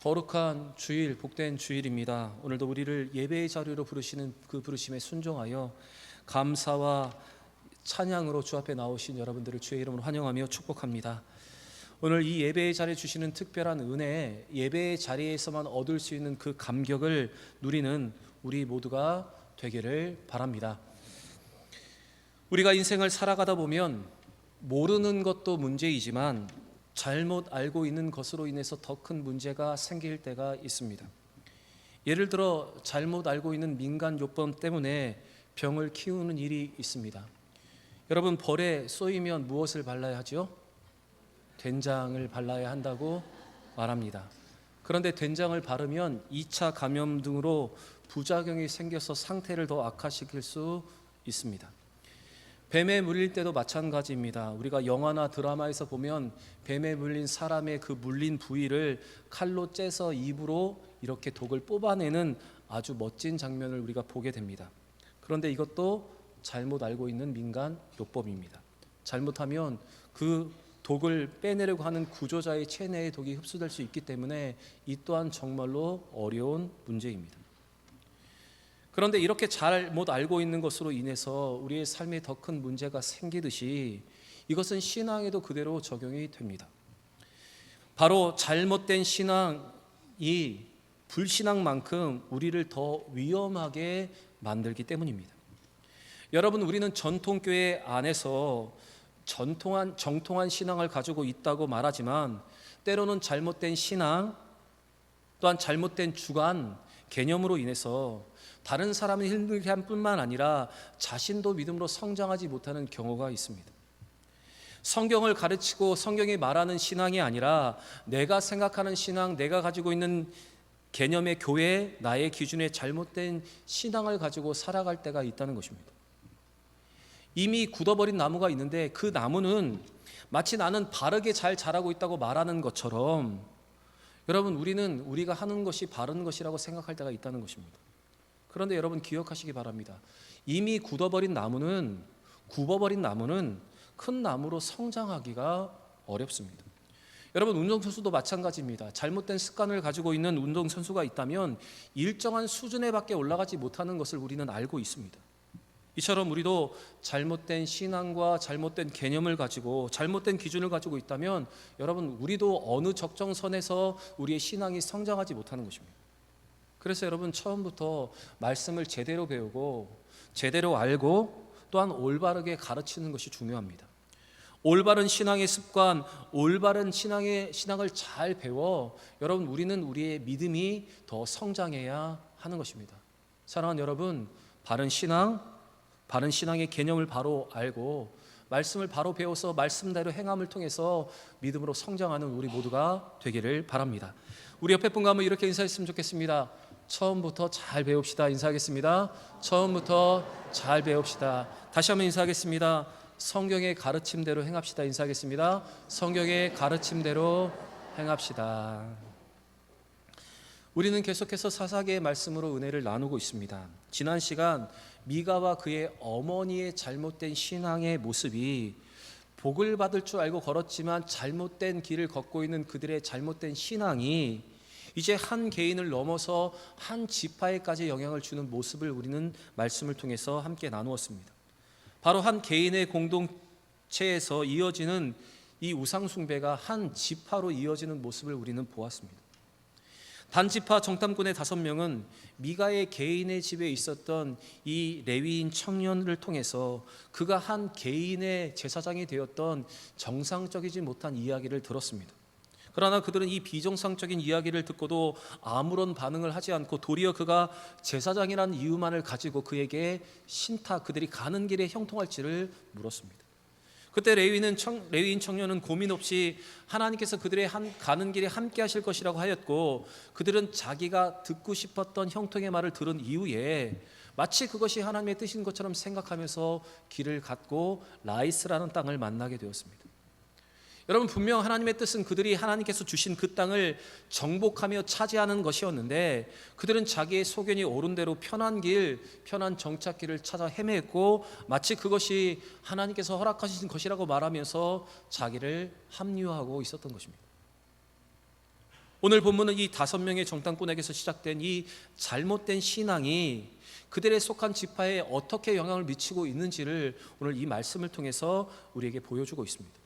거룩한 주일, 복된 주일입니다. 오늘도 우리를 예배의 자리로 부르시는 그 부르심에 순종하여 감사와 찬양으로 주 앞에 나오신 여러분들을 주의 이름으로 환영하며 축복합니다. 오늘 이 예배의 자리에 주시는 특별한 은혜, 예배의 자리에서만 얻을 수 있는 그 감격을 누리는 우리 모두가 되기를 바랍니다. 우리가 인생을 살아가다 보면 모르는 것도 문제이지만 잘못 알고 있는 것으로 인해서 더 큰 문제가 생길 때가 있습니다. 예를 들어 잘못 알고 있는 민간요법 때문에 병을 키우는 일이 있습니다. 여러분, 벌에 쏘이면 무엇을 발라야 하죠? 된장을 발라야 한다고 말합니다. 그런데 된장을 바르면 2차 감염 등으로 부작용이 생겨서 상태를 더 악화시킬 수 있습니다. 뱀에 물릴 때도 마찬가지입니다. 우리가 영화나 드라마에서 보면 뱀에 물린 사람의 그 물린 부위를 칼로 째서 입으로 이렇게 독을 뽑아내는 아주 멋진 장면을 우리가 보게 됩니다. 그런데 이것도 잘못 알고 있는 민간 요법입니다. 잘못하면 그 독을 빼내려고 하는 구조자의 체내에 독이 흡수될 수 있기 때문에 이 또한 정말로 어려운 문제입니다. 그런데 이렇게 잘못 알고 있는 것으로 인해서 우리의 삶에 더 큰 문제가 생기듯이 이것은 신앙에도 그대로 적용이 됩니다. 바로 잘못된 신앙이 불신앙만큼 우리를 더 위험하게 만들기 때문입니다. 여러분, 우리는 전통교회 안에서 정통한 신앙을 가지고 있다고 말하지만 때로는 잘못된 신앙 또한 잘못된 주관, 개념으로 인해서 다른 사람을 힘들게 할 뿐만 아니라 자신도 믿음으로 성장하지 못하는 경우가 있습니다. 성경을 가르치고 성경이 말하는 신앙이 아니라 내가 생각하는 신앙, 내가 가지고 있는 개념의 교회, 나의 기준에 잘못된 신앙을 가지고 살아갈 때가 있다는 것입니다. 이미 굳어버린 나무가 있는데 그 나무는 마치 나는 바르게 잘 자라고 있다고 말하는 것처럼 여러분, 우리가 하는 것이 바른 것이라고 생각할 때가 있다는 것입니다. 그런데 여러분, 기억하시기 바랍니다. 이미 굽어버린 나무는 큰 나무로 성장하기가 어렵습니다. 여러분, 운동선수도 마찬가지입니다. 잘못된 습관을 가지고 있는 운동선수가 있다면 일정한 수준에 밖에 올라가지 못하는 것을 우리는 알고 있습니다. 이처럼 우리도 잘못된 신앙과 잘못된 개념을 가지고 잘못된 기준을 가지고 있다면 여러분, 우리도 어느 적정선에서 우리의 신앙이 성장하지 못하는 것입니다. 그래서 여러분, 처음부터 말씀을 제대로 배우고 제대로 알고 또한 올바르게 가르치는 것이 중요합니다. 올바른 신앙의 습관, 올바른 신앙을 잘 배워 여러분, 우리는 우리의 믿음이 더 성장해야 하는 것입니다. 사랑하는 여러분, 바른 신앙의 개념을 바로 알고 말씀을 바로 배워서 말씀대로 행함을 통해서 믿음으로 성장하는 우리 모두가 되기를 바랍니다. 우리 옆에 분과 한번 이렇게 인사했으면 좋겠습니다. 처음부터 잘 배웁시다. 인사하겠습니다. 처음부터 잘 배웁시다. 다시 한번 인사하겠습니다. 성경의 가르침대로 행합시다. 인사하겠습니다. 성경의 가르침대로 행합시다. 우리는 계속해서 사사기의 말씀으로 은혜를 나누고 있습니다. 지난 시간 미가와 그의 어머니의 잘못된 신앙의 모습이 복을 받을 줄 알고 걸었지만 잘못된 길을 걷고 있는 그들의 잘못된 신앙이 이제 한 개인을 넘어서 한 지파에까지 영향을 주는 모습을 우리는 말씀을 통해서 함께 나누었습니다. 바로 한 개인의 공동체에서 이어지는 이 우상 숭배가 한 지파로 이어지는 모습을 우리는 보았습니다. 단지파 정탐꾼의 5명은 미가의 개인의 집에 있었던 이 레위인 청년을 통해서 그가 한 개인의 제사장이 되었던 정상적이지 못한 이야기를 들었습니다. 그러나 그들은 이 비정상적인 이야기를 듣고도 아무런 반응을 하지 않고 도리어 그가 제사장이라는 이유만을 가지고 그에게 그들이 가는 길에 형통할지를 물었습니다. 그때 레위인 청년은 고민 없이 하나님께서 그들의 가는 길에 함께 하실 것이라고 하였고, 그들은 자기가 듣고 싶었던 형통의 말을 들은 이후에 마치 그것이 하나님의 뜻인 것처럼 생각하면서 길을 갔고 라이스라는 땅을 만나게 되었습니다. 여러분, 분명 하나님의 뜻은 그들이 하나님께서 주신 그 땅을 정복하며 차지하는 것이었는데 그들은 자기의 소견이 옳은 대로 편한 정착길을 찾아 헤매했고 마치 그것이 하나님께서 허락하신 것이라고 말하면서 자기를 합리화하고 있었던 것입니다. 오늘 본문은 이 5명의 정탐꾼에게서 시작된 이 잘못된 신앙이 그들의 속한 지파에 어떻게 영향을 미치고 있는지를 오늘 이 말씀을 통해서 우리에게 보여주고 있습니다.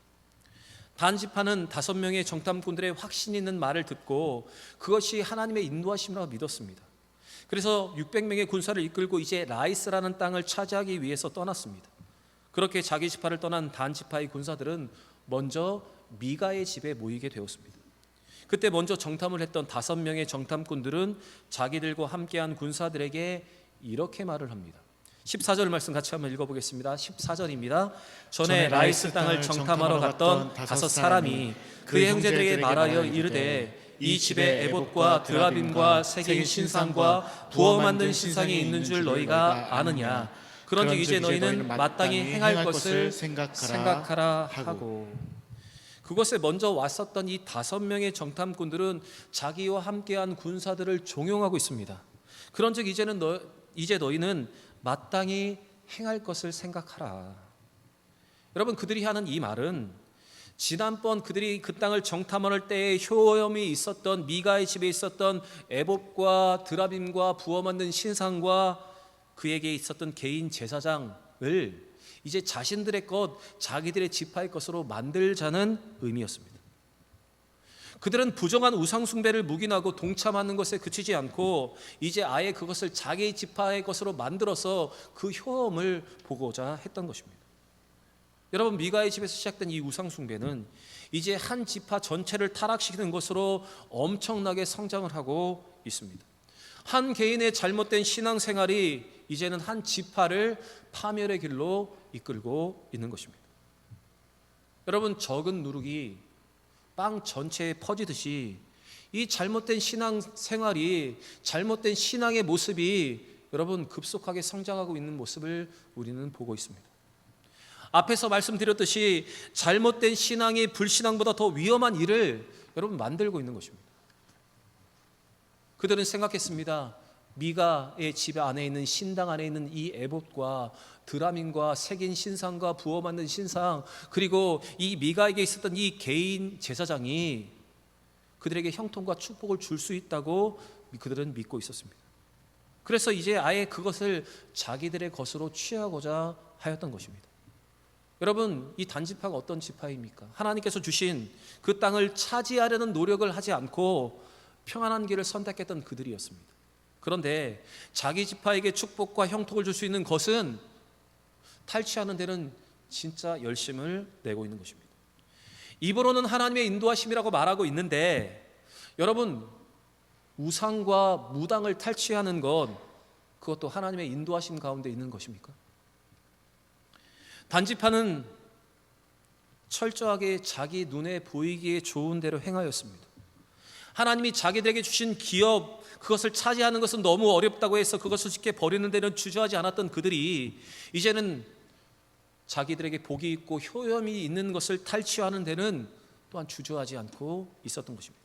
단 지파는 5명의 정탐꾼들의 확신 있는 말을 듣고 그것이 하나님의 인도하심이라고 믿었습니다. 그래서 600명의 군사를 이끌고 이제 라이스라는 땅을 차지하기 위해서 떠났습니다. 그렇게 자기 지파를 떠난 단 지파의 군사들은 먼저 미가의 집에 모이게 되었습니다. 그때 먼저 정탐을 했던 5명의 정탐꾼들은 자기들과 함께한 군사들에게 이렇게 말을 합니다. 14절 말씀 같이 한번 읽어보겠습니다. 14절입니다. 전에 라이스 땅을 정탐하러 갔던 5 사람이 그의 형제들에게 말하여 이르되 이 집에 에봇과 드라빔과 새긴 신상과 부어 만든 신상이 있는 줄 너희가 아느냐. 그런즉 이제 너희는 마땅히 행할 것을 생각하라 하고. 그곳에 먼저 왔었던 이 5명의 정탐꾼들은 자기와 함께한 군사들을 종용하고 있습니다. 그런즉 이제 너희는 마땅히 행할 것을 생각하라. 여러분, 그들이 하는 이 말은 지난번 그들이 그 땅을 정탐할 때에 효험이 있었던 미가의 집에 있었던 에봇과 드라빔과 부어 만든 신상과 그에게 있었던 개인 제사장을 이제 자신들의 것, 자기들의 지파의 것으로 만들자는 의미였습니다. 그들은 부정한 우상 숭배를 묵인하고 동참하는 것에 그치지 않고 이제 아예 그것을 자기 지파의 것으로 만들어서 그 효험을 보고자 했던 것입니다. 여러분, 미가의 집에서 시작된 이 우상 숭배는 이제 한 지파 전체를 타락시키는 것으로 엄청나게 성장을 하고 있습니다. 한 개인의 잘못된 신앙생활이 이제는 한 지파를 파멸의 길로 이끌고 있는 것입니다. 여러분, 적은 누룩이 빵 전체에 퍼지듯이 이 잘못된 신앙생활이, 잘못된 신앙의 모습이 여러분 급속하게 성장하고 있는 모습을 우리는 보고 있습니다. 앞에서 말씀드렸듯이 잘못된 신앙이 불신앙보다 더 위험한 일을 여러분 만들고 있는 것입니다. 그들은 생각했습니다. 미가의 집 안에 있는 신당 안에 있는 이 에봇과 드라민과 새긴 신상과 부어 만든 신상, 그리고 이 미가에게 있었던 이 개인 제사장이 그들에게 형통과 축복을 줄 수 있다고 그들은 믿고 있었습니다. 그래서 이제 아예 그것을 자기들의 것으로 취하고자 하였던 것입니다. 여러분, 이 단지파가 어떤 지파입니까? 하나님께서 주신 그 땅을 차지하려는 노력을 하지 않고 평안한 길을 선택했던 그들이었습니다. 그런데 자기 지파에게 축복과 형통을 줄 수 있는 것은 탈취하는 데는 진짜 열심을 내고 있는 것입니다. 입으로는 하나님의 인도하심이라고 말하고 있는데 여러분, 우상과 무당을 탈취하는 것, 그것도 하나님의 인도하심 가운데 있는 것입니까? 단지파는 철저하게 자기 눈에 보이기에 좋은 대로 행하였습니다. 하나님이 자기들에게 주신 기업, 그것을 차지하는 것은 너무 어렵다고 해서 그것을 쉽게 버리는 데는 주저하지 않았던 그들이 이제는 자기들에게 복이 있고 효험이 있는 것을 탈취하는 데는 또한 주저하지 않고 있었던 것입니다.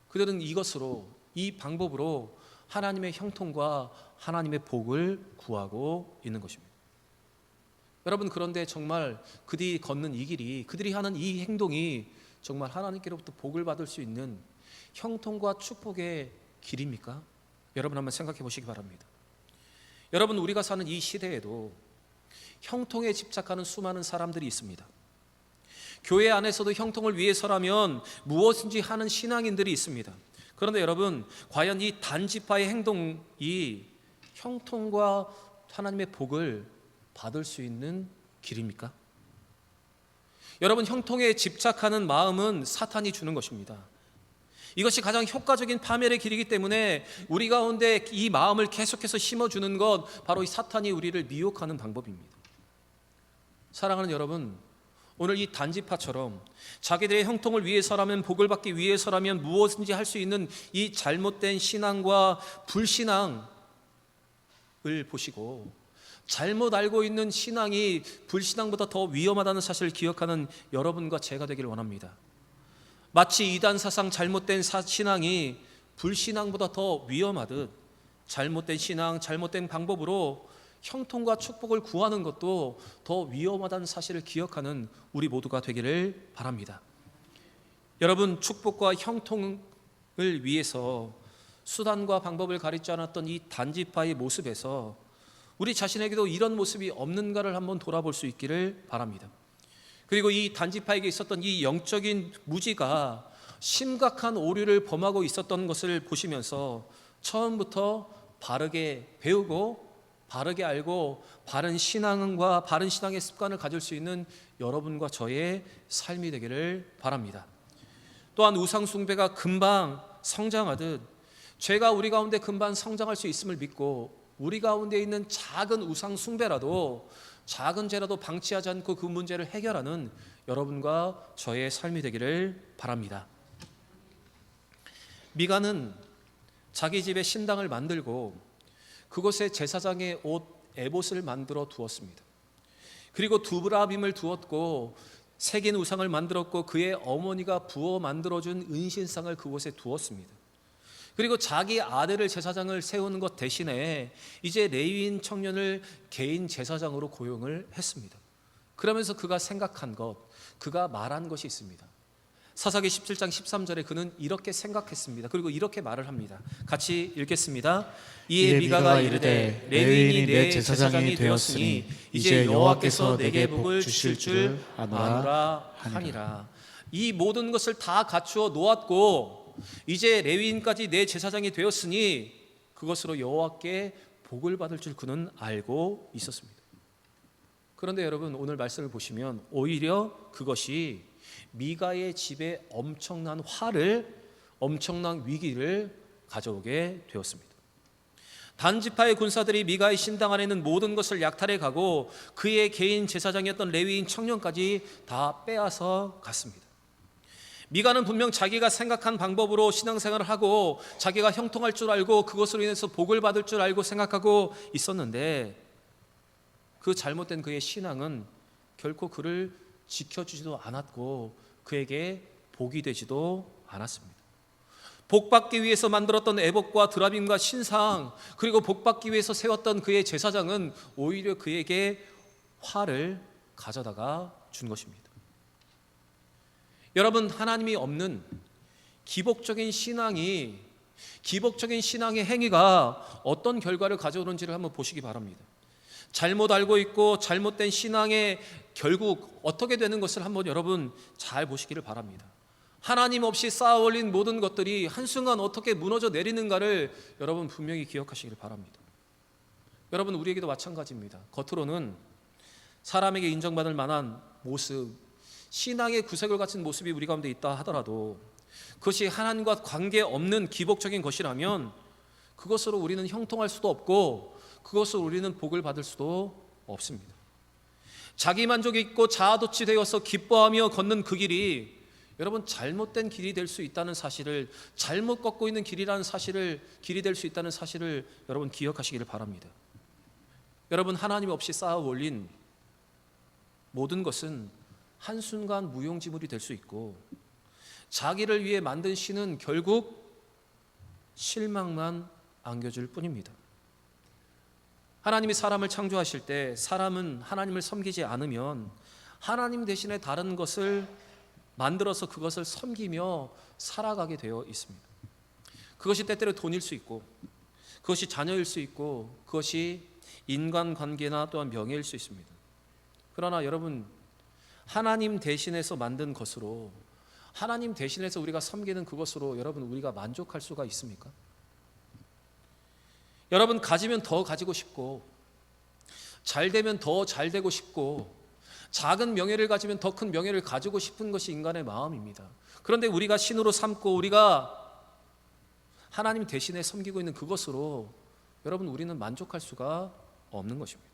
그들은 이것으로, 이 방법으로 하나님의 형통과 하나님의 복을 구하고 있는 것입니다. 여러분, 그런데 정말 그들이 걷는 이 길이, 그들이 하는 이 행동이 정말 하나님께로부터 복을 받을 수 있는 형통과 축복의 길입니까? 여러분, 한번 생각해 보시기 바랍니다. 여러분, 우리가 사는 이 시대에도 형통에 집착하는 수많은 사람들이 있습니다. 교회 안에서도 형통을 위해서라면 무엇인지 하는 신앙인들이 있습니다. 그런데 여러분, 과연 이 단지파의 행동이 형통과 하나님의 복을 받을 수 있는 길입니까? 여러분, 형통에 집착하는 마음은 사탄이 주는 것입니다. 이것이 가장 효과적인 파멸의 길이기 때문에 우리 가운데 이 마음을 계속해서 심어주는 것, 바로 이 사탄이 우리를 미혹하는 방법입니다. 사랑하는 여러분, 오늘 이 단지파처럼 자기들의 형통을 위해서라면, 복을 받기 위해서라면 무엇인지 할 수 있는 이 잘못된 신앙과 불신앙을 보시고 잘못 알고 있는 신앙이 불신앙보다 더 위험하다는 사실을 기억하는 여러분과 제가 되기를 원합니다. 마치 이단 사상, 잘못된 신앙이 불신앙보다 더 위험하듯 잘못된 신앙, 잘못된 방법으로 형통과 축복을 구하는 것도 더 위험하다는 사실을 기억하는 우리 모두가 되기를 바랍니다. 여러분, 축복과 형통을 위해서 수단과 방법을 가리지 않았던 이 단지파의 모습에서 우리 자신에게도 이런 모습이 없는가를 한번 돌아볼 수 있기를 바랍니다. 그리고 이 단지파에게 있었던 이 영적인 무지가 심각한 오류를 범하고 있었던 것을 보시면서 처음부터 바르게 배우고 바르게 알고 바른 신앙과 바른 신앙의 습관을 가질 수 있는 여러분과 저의 삶이 되기를 바랍니다. 또한 우상 숭배가 금방 성장하듯 죄가 우리 가운데 금방 성장할 수 있음을 믿고 우리 가운데 있는 작은 우상 숭배라도 작은 죄라도 방치하지 않고 그 문제를 해결하는 여러분과 저의 삶이 되기를 바랍니다. 미가는 자기 집에 신당을 만들고 그곳에 제사장의 옷 에봇을 만들어 두었습니다. 그리고 두브라빔을 두었고 새긴 우상을 만들었고 그의 어머니가 부어 만들어준 은신상을 그곳에 두었습니다. 그리고 자기 아들을 제사장을 세우는 것 대신에 이제 레위인 청년을 개인 제사장으로 고용을 했습니다. 그러면서 그가 생각한 것, 그가 말한 것이 있습니다. 사사기 17장 13절에 그는 이렇게 생각했습니다. 그리고 이렇게 말을 합니다. 같이 읽겠습니다. 이에 미가가 이르되 레위인이 내 제사장이 되었으니 이제 여호와께서 내게 복을 주실 줄 아노라 하니라. 이 모든 것을 다 갖추어 놓았고 이제 레위인까지 내 제사장이 되었으니 그것으로 여호와께 복을 받을 줄 그는 알고 있었습니다. 그런데 여러분, 오늘 말씀을 보시면 오히려 그것이 미가의 집에 엄청난 화를, 엄청난 위기를 가져오게 되었습니다. 단지파의 군사들이 미가의 신당 안에 있는 모든 것을 약탈해 가고 그의 개인 제사장이었던 레위인 청년까지 다 빼앗아 갔습니다. 미가는 분명 자기가 생각한 방법으로 신앙생활을 하고 자기가 형통할 줄 알고 그것으로 인해서 복을 받을 줄 알고 생각하고 있었는데 그 잘못된 그의 신앙은 결코 그를 지켜주지도 않았고 그에게 복이 되지도 않았습니다. 복받기 위해서 만들었던 에봇과 드라빔과 신상, 그리고 복받기 위해서 세웠던 그의 제사장은 오히려 그에게 화를 가져다가 준 것입니다. 여러분, 하나님이 없는 기복적인 신앙의 행위가 어떤 결과를 가져오는지를 한번 보시기 바랍니다. 잘못 알고 있고 잘못된 신앙의 결국 어떻게 되는 것을 한번 여러분 잘 보시기를 바랍니다. 하나님 없이 쌓아 올린 모든 것들이 한순간 어떻게 무너져 내리는가를 여러분 분명히 기억하시기를 바랍니다. 여러분, 우리에게도 마찬가지입니다. 겉으로는 사람에게 인정받을 만한 모습, 신앙의 구색을 갖춘 모습이 우리 가운데 있다 하더라도 그것이 하나님과 관계없는 기복적인 것이라면 그것으로 우리는 형통할 수도 없고 그것으로 우리는 복을 받을 수도 없습니다. 자기 만족이 있고 자아도취 되어서 기뻐하며 걷는 그 길이 여러분 잘못된 길이 될 수 있다는 사실을, 잘못 걷고 있는 길이 될 수 있다는 사실을 여러분 기억하시기를 바랍니다. 여러분, 하나님 없이 쌓아 올린 모든 것은 한순간 무용지물이 될 수 있고 자기를 위해 만든 신은 결국 실망만 안겨줄 뿐입니다. 하나님이 사람을 창조하실 때 사람은 하나님을 섬기지 않으면 하나님 대신에 다른 것을 만들어서 그것을 섬기며 살아가게 되어 있습니다. 그것이 때때로 돈일 수 있고 그것이 자녀일 수 있고 그것이 인간관계나 또한 명예일 수 있습니다. 그러나 여러분, 하나님 대신해서 만든 것으로, 하나님 대신해서 우리가 섬기는 그것으로 여러분 우리가 만족할 수가 있습니까? 여러분, 가지면 더 가지고 싶고 잘 되면 더 잘 되고 싶고 작은 명예를 가지면 더 큰 명예를 가지고 싶은 것이 인간의 마음입니다. 그런데 우리가 신으로 삼고 우리가 하나님 대신에 섬기고 있는 그것으로 여러분 우리는 만족할 수가 없는 것입니다.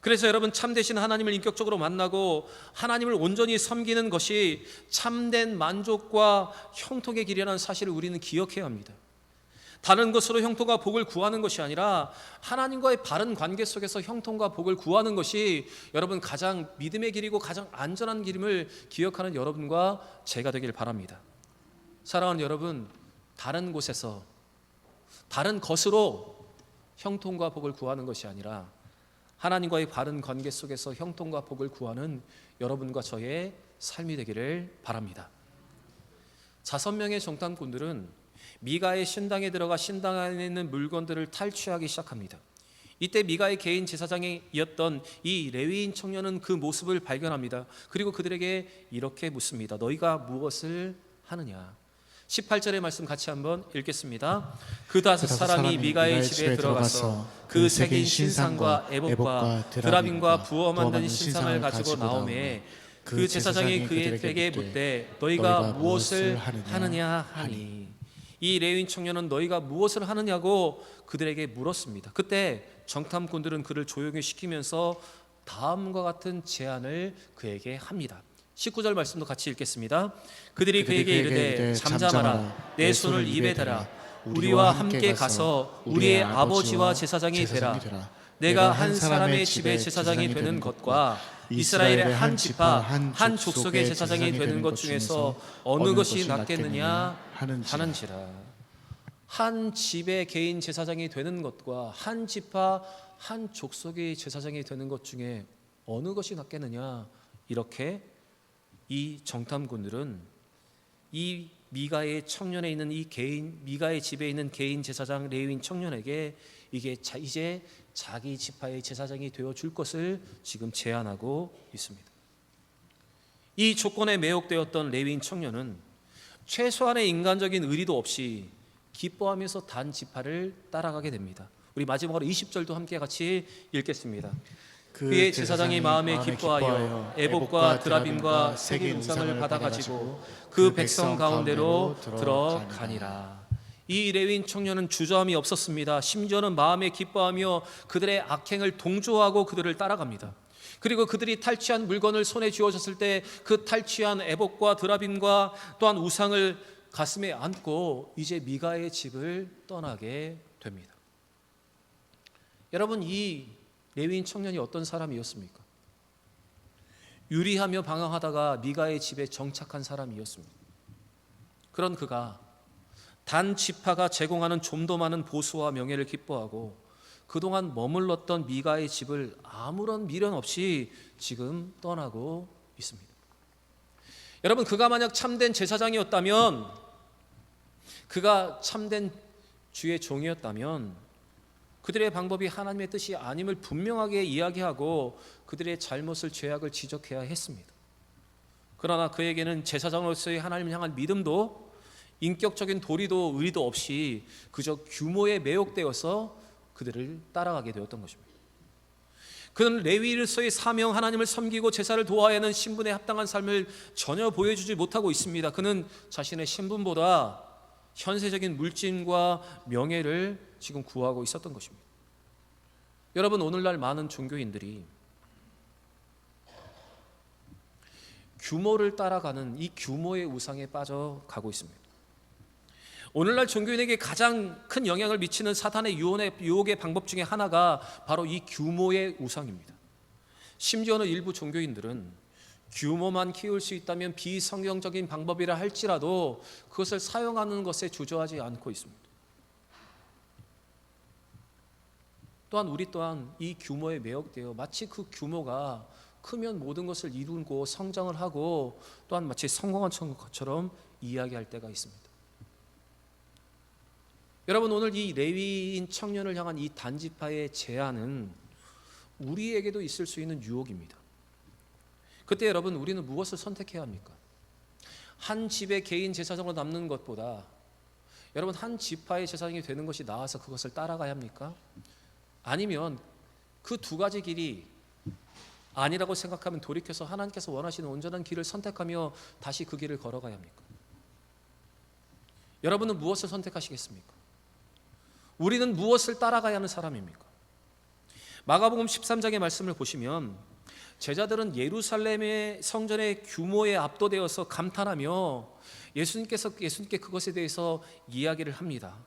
그래서 여러분, 참되신 하나님을 인격적으로 만나고 하나님을 온전히 섬기는 것이 참된 만족과 형통의 길이라는 사실을 우리는 기억해야 합니다. 다른 것으로 형통과 복을 구하는 것이 아니라 하나님과의 바른 관계 속에서 형통과 복을 구하는 것이 여러분 가장 믿음의 길이고 가장 안전한 길임을 기억하는 여러분과 제가 되길 바랍니다. 사랑하는 여러분, 다른 곳에서 다른 것으로 형통과 복을 구하는 것이 아니라 하나님과의 바른 관계 속에서 형통과 복을 구하는 여러분과 저의 삶이 되기를 바랍니다. 5명의 정탐꾼들은 미가의 신당에 들어가 신당 안에 있는 물건들을 탈취하기 시작합니다. 이때 미가의 개인 제사장이었던 이 레위인 청년은 그 모습을 발견합니다. 그리고 그들에게 이렇게 묻습니다. 너희가 무엇을 하느냐? 18절의 말씀 같이 한번 읽겠습니다. 그 5사람이 미가의 집에 들어가서 그 새긴 신상과 에봇과 드라빔과 부어 만든 신상을 가지고 나오매 그 제사장이 그에게 묻되 너희가 무엇을 하느냐 하니, 이 레위인 청년은 너희가 무엇을 하느냐고 그들에게 물었습니다. 그때 정탐꾼들은 그를 조용히 시키면서 다음과 같은 제안을 그에게 합니다. 19절 말씀도 같이 읽겠습니다. 그들이 그에게 이르되 잠잠하라, 내 손을 입에 대라, 우리와 함께 가서 우리의 아버지와 제사장이 되라. 내가 한 사람의 집의 제사장이 되는 것과 이스라엘의 한 지파 한 족속의 제사장이 되는 것 중에서 어느 것이 낫겠느냐 하는지라. 한 집의 개인 제사장이 되는 것과 한 지파 한 족속의 제사장이 되는 것 중에 어느 것이 낫겠느냐, 이렇게 이 정탐꾼들은 이 미가의 청년에 있는 이 개인, 미가의 집에 있는 개인 제사장 레위인 청년에게 이게 이제 자기 지파의 제사장이 되어 줄 것을 지금 제안하고 있습니다. 이 조건에 매혹되었던 레위인 청년은 최소한의 인간적인 의리도 없이 기뻐하면서 단 지파를 따라가게 됩니다. 우리 마지막으로 20절도 함께 같이 읽겠습니다. 그의 제사장이 마음에 기뻐하여 에봇과 드라빔과 새긴 우상을 받아가지고 그 백성 가운데로 들어가니라. 이 레위인 청년은 주저함이 없었습니다. 심지어는 마음에 기뻐하며 그들의 악행을 동조하고 그들을 따라갑니다. 그리고 그들이 탈취한 물건을 손에 쥐어졌을 때 그 탈취한 에봇과 드라빔과 또한 우상을 가슴에 안고 이제 미가의 집을 떠나게 됩니다. 여러분, 이 레위인 청년이 어떤 사람이었습니까? 유리하며 방황하다가 미가의 집에 정착한 사람이었습니다. 그런 그가 단 지파가 제공하는 좀 더 많은 보수와 명예를 기뻐하고 그동안 머물렀던 미가의 집을 아무런 미련 없이 지금 떠나고 있습니다. 여러분, 그가 만약 참된 제사장이었다면, 그가 참된 주의 종이었다면 그들의 방법이 하나님의 뜻이 아님을 분명하게 이야기하고 그들의 잘못을, 죄악을 지적해야 했습니다. 그러나 그에게는 제사장으로서의 하나님을 향한 믿음도 인격적인 도리도 의리도 없이 그저 규모에 매혹되어서 그들을 따라가게 되었던 것입니다. 그는 레위로서의 사명, 하나님을 섬기고 제사를 도와야 하는 신분에 합당한 삶을 전혀 보여주지 못하고 있습니다. 그는 자신의 신분보다 현세적인 물질과 명예를 지금 구하고 있었던 것입니다. 여러분, 오늘날 많은 종교인들이 규모를 따라가는 이 규모의 우상에 빠져가고 있습니다. 오늘날 종교인에게 가장 큰 영향을 미치는 사탄의 유혹의 방법 중에 하나가 바로 이 규모의 우상입니다. 심지어는 일부 종교인들은 규모만 키울 수 있다면 비성경적인 방법이라 할지라도 그것을 사용하는 것에 주저하지 않고 있습니다. 또한 우리 또한 이 규모에 매혹되어 마치 그 규모가 크면 모든 것을 이루고 성장을 하고 또한 마치 성공한 것처럼 이야기할 때가 있습니다. 여러분, 오늘 이 레위인 청년을 향한 이 단지파의 제안은 우리에게도 있을 수 있는 유혹입니다. 그때 여러분, 우리는 무엇을 선택해야 합니까? 한 집의 개인 제사장으로 남는 것보다 여러분 한 지파의 제사장이 되는 것이 나아서 그것을 따라가야 합니까? 아니면 그 두 가지 길이 아니라고 생각하면 돌이켜서 하나님께서 원하시는 온전한 길을 선택하며 다시 그 길을 걸어가야 합니까? 여러분은 무엇을 선택하시겠습니까? 우리는 무엇을 따라가야 하는 사람입니까? 마가복음 13장의 말씀을 보시면 제자들은 예루살렘의 성전의 규모에 압도되어서 감탄하며 예수님께 그것에 대해서 이야기를 합니다.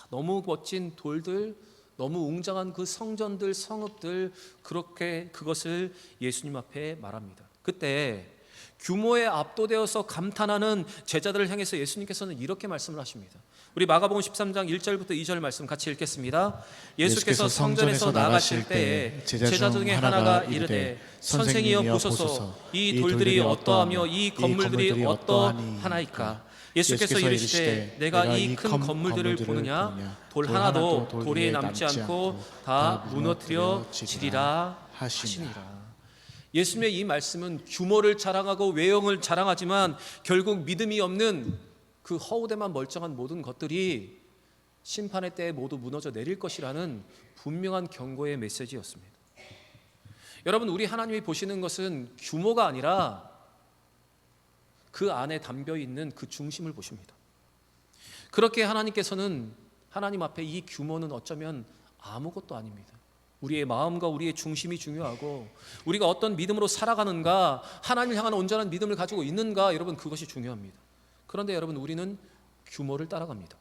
너무 멋진 돌들, 너무 웅장한 그 성전들, 성읍들, 그렇게 그것을 예수님 앞에 말합니다. 그때 규모에 압도되어서 감탄하는 제자들을 향해서 예수님께서는 이렇게 말씀을 하십니다. 우리 마가복음 13장 1절부터 2절 말씀 같이 읽겠습니다. 예수께서 성전에서 나가실 때에 제자 중에 하나가 이르되 선생이여 보소서, 이 돌들이 어떠하며 이 건물들이 어떠하나이까. 예수께서 이르시되 내가 이 큰 건물들을 보느냐 돌 하나도 돌에 남지 않고 다 무너뜨려 지리라 하시니라. 예수님의 이 말씀은 규모를 자랑하고 외형을 자랑하지만 결국 믿음이 없는 그 허우대만 멀쩡한 모든 것들이 심판의 때에 모두 무너져 내릴 것이라는 분명한 경고의 메시지였습니다. 여러분, 우리 하나님이 보시는 것은 규모가 아니라 그 안에 담겨 있는 그 중심을 보십니다. 그렇게 하나님께서는 하나님 앞에 이 규모는 어쩌면 아무것도 아닙니다. 우리의 마음과 우리의 중심이 중요하고 우리가 어떤 믿음으로 살아가는가, 하나님을 향한 온전한 믿음을 가지고 있는가, 여러분 그것이 중요합니다. 그런데 여러분, 우리는 규모를 따라갑니다.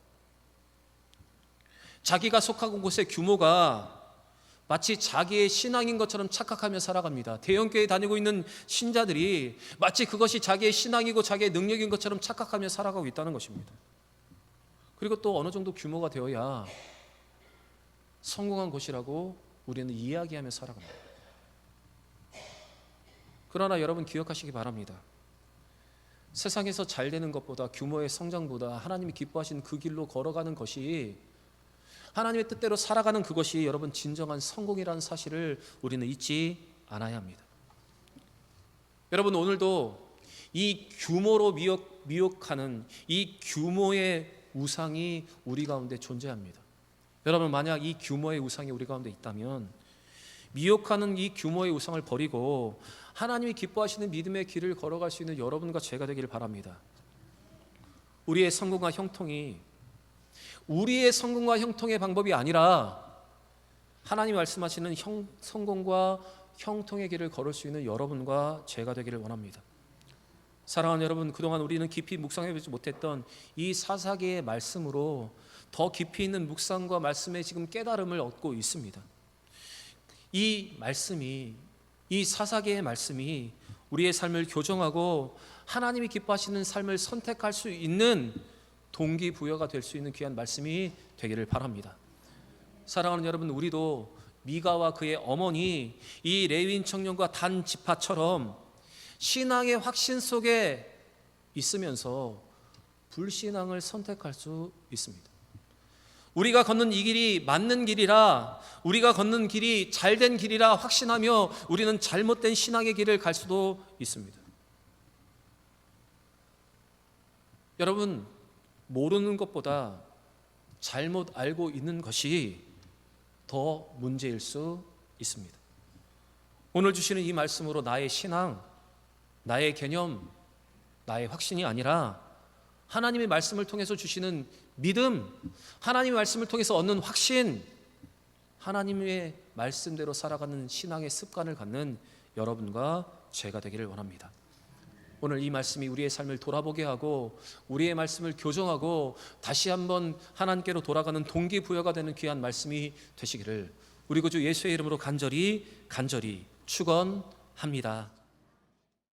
자기가 속한 곳의 규모가 마치 자기의 신앙인 것처럼 착각하며 살아갑니다. 대형교회 다니고 있는 신자들이 마치 그것이 자기의 신앙이고 자기의 능력인 것처럼 착각하며 살아가고 있다는 것입니다. 그리고 또 어느 정도 규모가 되어야 성공한 곳이라고 우리는 이야기하며 살아갑니다. 그러나 여러분 기억하시기 바랍니다. 세상에서 잘 되는 것보다, 규모의 성장보다 하나님이 기뻐하신 그 길로 걸어가는 것이, 하나님의 뜻대로 살아가는 그것이 여러분 진정한 성공이라는 사실을 우리는 잊지 않아야 합니다. 여러분, 오늘도 이 규모로 미혹하는 이 규모의 우상이 우리 가운데 존재합니다. 여러분, 만약 이 규모의 우상이 우리 가운데 있다면 미혹하는 이 규모의 우상을 버리고 하나님이 기뻐하시는 믿음의 길을 걸어갈 수 있는 여러분과 제가 되기를 바랍니다. 우리의 성공과 형통이 우리의 성공과 형통의 방법이 아니라 하나님 말씀하시는 성공과 형통의 길을 걸을 수 있는 여러분과 제가 되기를 원합니다. 사랑하는 여러분, 그동안 우리는 깊이 묵상해보지 못했던 이 사사기의 말씀으로 더 깊이 있는 묵상과 말씀의 지금 깨달음을 얻고 있습니다. 이 말씀이, 이 사사기의 말씀이 우리의 삶을 교정하고 하나님이 기뻐하시는 삶을 선택할 수 있는 동기부여가 될 수 있는 귀한 말씀이 되기를 바랍니다. 사랑하는 여러분, 우리도 미가와 그의 어머니 이 레위인 청년과 단 지파처럼 신앙의 확신 속에 있으면서 불신앙을 선택할 수 있습니다. 우리가 걷는 이 길이 맞는 길이라, 우리가 걷는 길이 잘된 길이라 확신하며 우리는 잘못된 신앙의 길을 갈 수도 있습니다. 여러분, 모르는 것보다 잘못 알고 있는 것이 더 문제일 수 있습니다. 오늘 주시는 이 말씀으로 나의 신앙, 나의 개념, 나의 확신이 아니라 하나님의 말씀을 통해서 주시는 믿음, 하나님의 말씀을 통해서 얻는 확신, 하나님의 말씀대로 살아가는 신앙의 습관을 갖는 여러분과 제가 되기를 원합니다. 오늘 이 말씀이 우리의 삶을 돌아보게 하고 우리의 말씀을 교정하고 다시 한번 하나님께로 돌아가는 동기부여가 되는 귀한 말씀이 되시기를 우리 구주 예수의 이름으로 간절히 축원합니다.